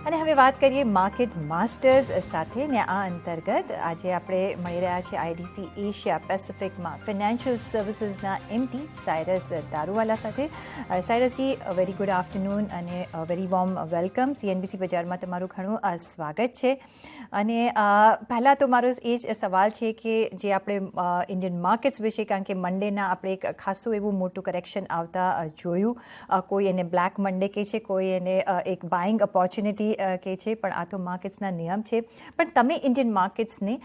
અને હવે વાત કરીએ માર્કેટ માસ્ટર્સ સાથે ને આ અંતર્ગત આજે આપણે મળી રહ્યા છીએ આઈડીસી એશિયા પેસિફિકમાં ફિનાન્શિયલ સર્વિસીસના એમડી સાયરસ દારૂવાલા સાથે. સાયરસજી, વેરી ગુડ આફ્ટરનૂન અને વેરી વોર્મ વેલકમ. સીએનબીસી બજારમાં તમારું ઘણું સ્વાગત છે. અને પહેલાં તો મારો એ જ સવાલ છે કે જે આપણે ઇન્ડિયન માર્કેટ્સ વિશે, કારણ કે મંડેના આપણે એક ખાસું એવું મોટું કરેક્શન આવતા જોયું. કોઈ એને બ્લેક મંડે કહે છે, કોઈ એને એક બાઇંગ ઓપોર્ચ્યુનિટી કહે છે, પણ આ તો માર્કેટ્સના નિયમ છે. પણ તમે ઇન્ડિયન માર્કેટ્સને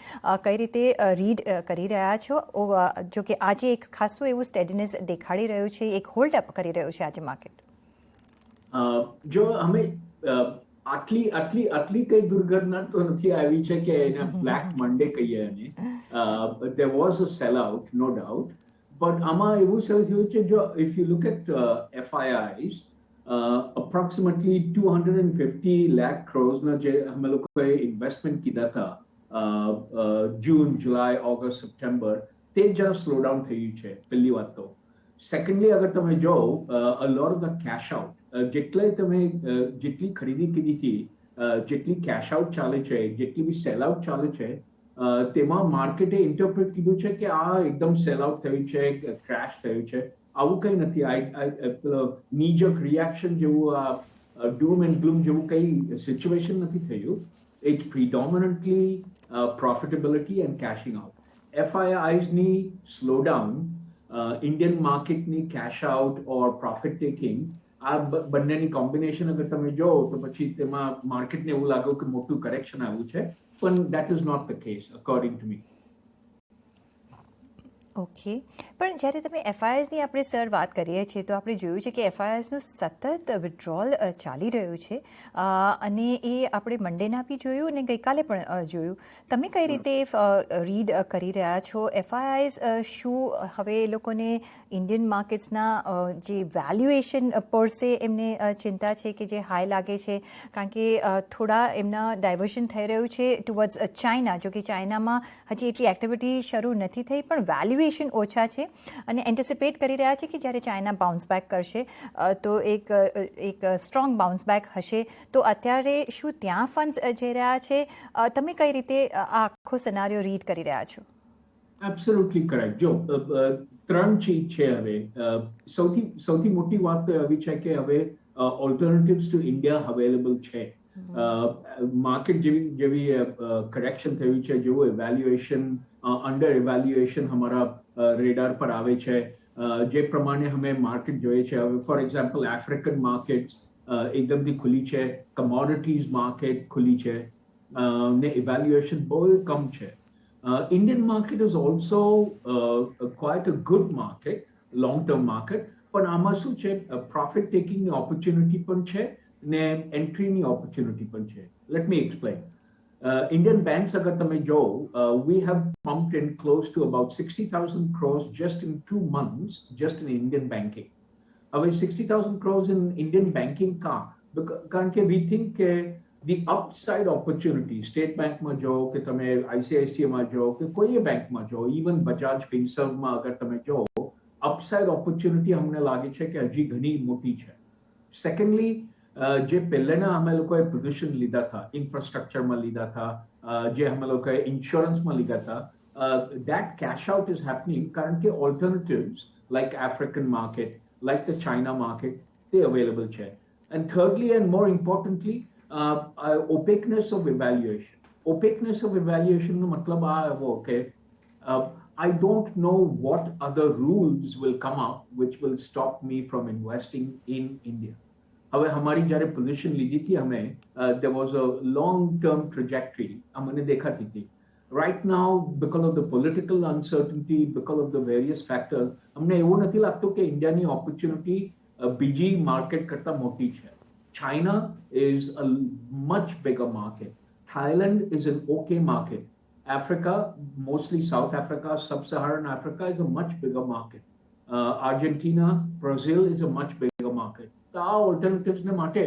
કઈ રીતે રીડ કરી રહ્યા છો? જો કે આજે એક ખાસું એવું સ્ટેડીનેસ દેખાડી રહ્યું છે, એક હોલ્ડ અપ કરી રહ્યું છે આજે માર્કેટ. જો અમે આટલી કઈ દુર્ઘટના તો નથી આવી છે કે એને બ્લેક મંડે કહીએ. અને there was a sellout, no doubt, but આમાં એવું થયું છે, જો if you look at FIIs, approximately 250 lakh crores ના જે અમે લોકોએ ઇન્વેસ્ટમેન્ટ કીધા હતા જૂન, જુલાઈ, ઓગસ્ટ, સપ્ટેમ્બર, તે જરા સ્લો ડાઉન થયું છે, પહેલી વાત તો. સેકન્ડલી, અગર તમે જો a lot of the cash out, જેટલી ખરીદી કીધી હતી, જેટલી કેશ આઉટ ચાલે છે, જેટલી બી સેલ આઉટ ચાલે છે, તેમાં માર્કેટે ઇન્ટરપ્રેટ કીધું છે કે આ એકદમ સેલ આઉટ થયું છે, ક્રેશ થયું છે. આવું કઈ નથી. નીજક રિએક્શન જેવું, ડૂમ એન્ડ ગ્લૂમ જેવું કઈ સિચ્યુએશન નથી થયું. It's predominantly profitability and cashing out. FIIs ની સ્લો ડાઉન, ઇન્ડિયન માર્કેટની cash out or profit taking, આ બંનેની કોમ્બિનેશન અગર તમે જો તો પછી તેમાં માર્કેટને એવું લાગ્યું કે મોટું કરેક્શન આવ્યું છે, પણ that is not the case according to me. Okay, પણ જ્યારે તમે FIIsની આપણે સર વાત કરીએ છીએ તો આપણે જોયું છે કે FIIsનું સતત વિથડ્રોલ ચાલી રહ્યું છે. અને એ આપણે મંડેના બી જોયું અને ગઈકાલે પણ જોયું. તમે કઈ રીતે રીડ કરી રહ્યા છો? FIIs શું હવે એ લોકોને ઇન્ડિયન માર્કેટ્સના જે વેલ્યુએશન પર સે એમને ચિંતા છે કે જે હાઈ લાગે છે? કારણ કે થોડા એમના ડાયવર્શન થઈ રહ્યું છે ટુવર્ડ્સ ચાઇના. જો કે ચાઇનામાં હજી એટલી એક્ટિવિટી શરૂ નથી થઈ, પણ વેલ્યુએશન ઓછા છે અને એન્ટિસિપેટ કરી રહ્યા છે કે જ્યારે ચાઇના બાઉન્સ બેક કરશે તો એક સ્ટ્રોંગ બાઉન્સ બેક હશે. તો અત્યારે શું ત્યાં ફંડ્સ જઈ રહ્યા છે? તમે કઈ રીતે આ આખો સિનારીઓ રીડ કરી રહ્યા છો? Absolutely correct. જો ત્રણ ચીજ છે હવે. સૌથી મોટી વાત તો એવી છે કે હવે ઓલ્ટરનેટિવ્સ ટુ ઇન્ડિયા અવેલેબલ છે. માર્કેટ જેવી કરેક્શન થયું છે, જેવું ઇવેલ્યુએશન, અંડર ઇવેલ્યુએશન અમારા રેડાર પર આવે છે, જે પ્રમાણે અમે માર્કેટ જોઈએ છે. હવે ફોર એક્ઝામ્પલ આફ્રિકન માર્કેટ્સ એકદમથી ખુલી છે, કમોડિટીઝ માર્કેટ ખુલી છે, ને ઇવેલ્યુએશન બહુ કમ છે. Indian market is also quite a good market, long-term market, પણ આમાં શું છે, પ્રોફિટ ટેકિંગની ઓપોર્ચ્યુનિટી પણ છે ને એન્ટ્રીની ઓપોર્ચ્યુનિટી પણ છે. Let me explain. Indian banks, agar tame jo, we have pumped in close to about 60,000 crores just in 2 months, just in Indian banking. હવે 60,000 crores in Indian banking ka, કારણ કે we think કે the upside opportunity, state બેંકમાં જો કે તમે ICICIમાં જો કે કોઈ બેંકમાં જો, ઇવન બજાજ ફિનસર્વમાં અગર તમે જો, અપસાઇડ ઓપોર્ચ્યુનિટી અમને લાગે છે કે હજી ઘણી મોટી છે. સેકન્ડલી, જે પહેલાના અમે લોકોએ પોઝિશન લીધા હતા, ઇન્ફ્રાસ્ટ્રક્ચરમાં લીધા હતા, જે અમે લોકોએ ઇન્સ્યોરન્સમાં લીધા હતા, that cash out is happening કારણ કે alternatives like African market, like the China market, they available છે. And thirdly and more importantly, opaqueness of evaluation. Opaqueness of evaluation નો મતલબ આ એવો કે I don't know what other rules will come up which will stop me from investing in India. હવે અમારી જ્યારે position લીધી હતી અમે, there was a long term trajectory અમને દેખાતી હતી. Right now, because of the political uncertainty, because of the various factors, અમને એવું નથી લાગતું કે ઇન્ડિયાની ઓપોર્ચ્યુનિટી બીજી માર્કેટ કરતા મોટી છે. China is a much bigger market. Thailand is an okay market. Africa, mostly South Africa, Sub-Saharan Africa is a much bigger market. Argentina, Brazil is a much bigger market. તો આ ઓલ્ટરનેટિવ્સ ને માટે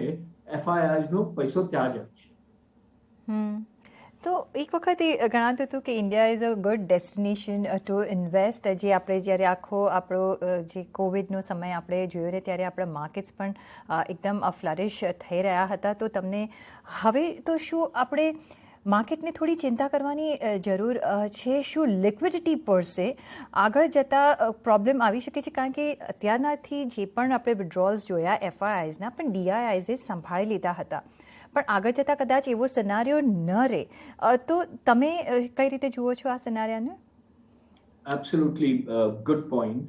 FIIs નો પૈસો ત્યાં જાય છે. તો એક વખત એ ગણાતું હતું કે India is a good destination two invest. જે આપણે જ્યારે આખો આપણો જે કોવિડનો સમય આપણે જોયો ને ત્યારે આપણા માર્કેટ્સ પણ એકદમ ફ્લરિશ થઈ રહ્યા હતા. તો તમને હવે તો શું આપણે માર્કેટને થોડી ચિંતા કરવાની જરૂર છે? શું લિક્વિડિટી પડશે આગળ જતાં પ્રોબ્લેમ આવી શકે છે? કારણ કે અત્યારનાથી જે પણ આપણે વિડ્રોલ્સ જોયા એફઆઈઆઈઝના, પણ ડીઆઈઆઈઝે સંભાળી લીધા હતા. પણ આગળ જતાં કદાચ એવો સિનારિયો ન રહે તો તમે કઈ રીતે જુઓ છો આ સિનારિયાને? Absolutely good point.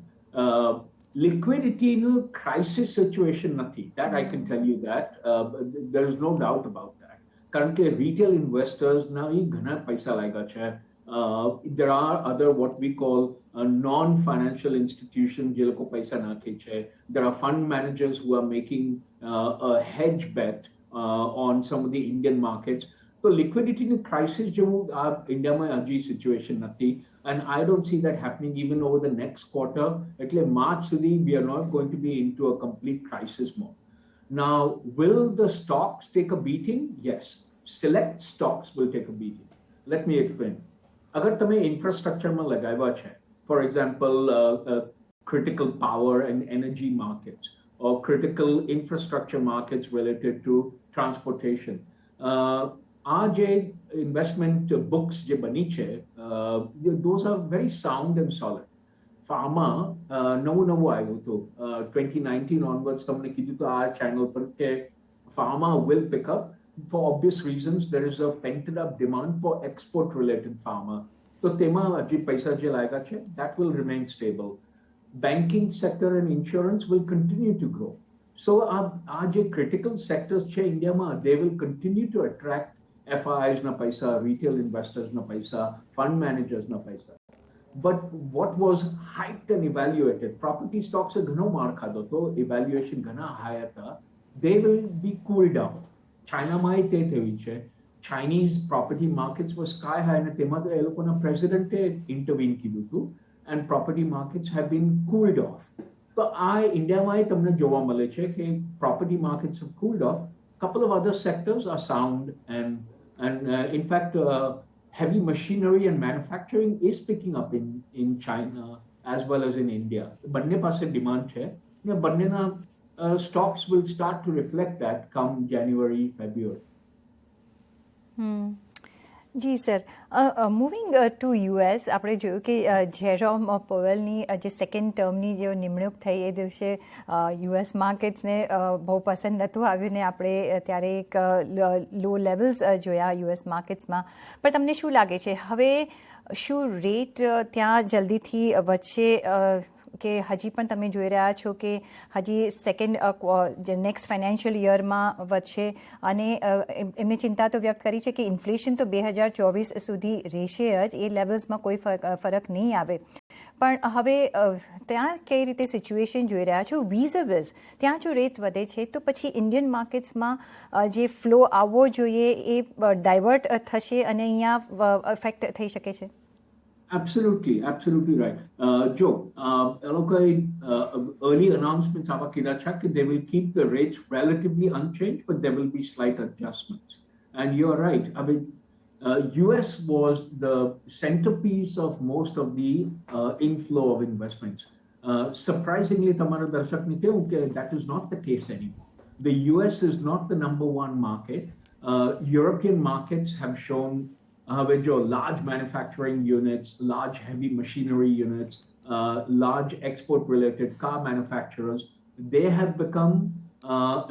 Liquidity in a crisis situation nothing. That I can tell you that. There is no doubt about that. કારણ કે retail investors now એ ઘણા પૈસા લાગ્યા છે. There are other what we call non-financial institutions જે લોકો પૈસા નાખે છે. There are fund managers who are making a hedge bet on some of the Indian markets. So liquidity in a crisis જેવું આ ઇન્ડિયામાં હજી સિચ્યુએશન નથી. And I don't see that happening even over the next quarter. એટલે March સુધી we are not going to be into a complete crisis mode. Now, will the stocks take a beating? Yes. Select stocks will take a beating. Let me explain. અગર તમે ઇન્ફ્રાસ્ટ્રક્ચરમાં લગાવ્યા છે, for example, critical power and energy markets or critical infrastructure markets related to transportation. આ જે investment books જે બની છે, those are very sound and solid. Pharma નવું આવ્યું હતું 2019 onwards. તમને કીધું તો આ ચેનલ પર કે pharma will pick up for obvious reasons. There is a pent up demand for export related pharma. તો તેમાં હજી પૈસા જે લાગ્યા છે, that will remain stable. Banking sector and insurance will continue to grow. So આ જે critical sectors છે ઇન્ડિયામાં, they will continue to attract FIIs na paisa, retail investors na paisa, fund managers na paisa. But what was hyped and evaluated, property stocks are ghano maar khado to evaluation ghana high tha, they will be cooled down. China mai te thevi che, Chinese property markets were sky high and tema to e lokona president intervene kidu tu, and property markets have been cooled off. So India mai tamne jowa male che ke property markets have cooled off. Couple of other sectors are sound and in fact heavy machinery and manufacturing is picking up in China as well as in India. બંને પાસે demand છે ને બંનેના stocks will start to reflect that come January, February. જી sir, moving to US, આપણે જોયું કે જેરોમ પોવેલની જે સેકન્ડ ટર્મની જે નિમણૂક થઈ એ દિવસે યુએસ માર્કેટ્સને બહુ પસંદ નહોતું આવ્યું ને આપણે ત્યારે એક લો લેવલ્સ જોયા યુએસ માર્કેટ્સમાં. પણ તમને શું લાગે છે હવે શું રેટ ત્યાં જલ્દીથી વધશે કે હજી પણ તમે જોઈ રહ્યા છો કે હજી સેકન્ડ નેક્સ્ટ ફાઇનાન્શિયલ યરમાં વધશે? અને એમને ચિંતા તો વ્યક્ત કરી છે કે ઇન્ફ્લેશન તો 2024 સુધી રહેશે જ, એ લેવલ્સમાં કોઈ ફરક નહીં આવે. પણ હવે ત્યાં કઈ રીતે સિચ્યુએશન જોઈ રહ્યા છો વીઝ ત્યાં જો રેટ્સ વધે છે તો પછી ઇન્ડિયન માર્કેટ્સમાં જે ફ્લો આવવો જોઈએ એ ડાયવર્ટ થશે અને અહીંયા ઇફેક્ટ થઈ શકે છે? Absolutely right. Joe, early announcements are that they will keep the rates relatively unchanged, but there will be slight adjustments. And you're right. I mean, US was the centerpiece of most of the inflow of investments. Surprisingly, Tamara Darshak ne kehu ke that is not the case anymore. The US is not the number one market. European markets have shown large manufacturing units, large heavy machinery units, large export-related car manufacturers, they have become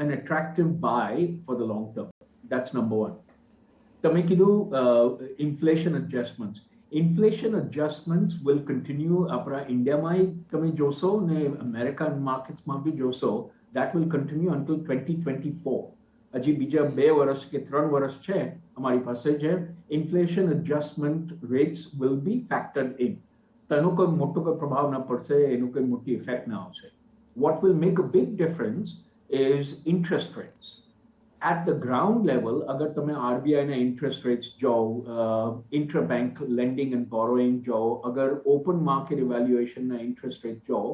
an attractive buy for the long term. That's number one. તમે કીધું inflation adjustments. Inflation adjustments will continue. આપણા ઇન્ડિયામાં તમે જોશો ને American માર્કેટ્સમાં બી જોશો, that will continue until 2024. હજી બીજા 2 વર્ષ કે 3 વર્ષ છે અમારી પાસે જે inflation adjustment rates will be factored in. તેનો કોઈ મોટો કોઈ પ્રભાવ ના પડશે, એનું કોઈ મોટી ઇફેક્ટ ના આવશે. What will make a big difference is interest rates. At the ground level, અગર તમે RBI ના interest rates જાઓ, intra-bank lending and borrowing જાઓ, અગર open market evaluation ના interest rate જાઓ,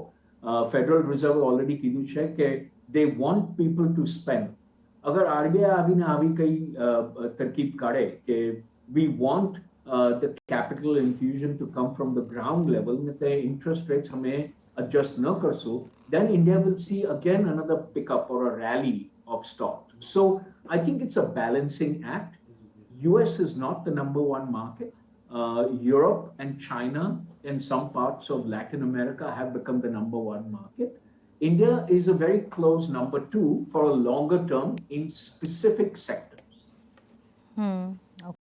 Federal Reserve already કીધું છે કે they want people to spend. અગર RBI આવીને આવી કઈ તરકીબ કાઢે કે we want the capital infusion to come from the ground level, and if the interest rates hame adjust na karso, then India will see again another pickup or a rally of stocks. So I think it's a balancing act. US is not the number one market. Europe and China and some parts of Latin America have become the number one market. India is a very close number two for a longer term in specific sectors.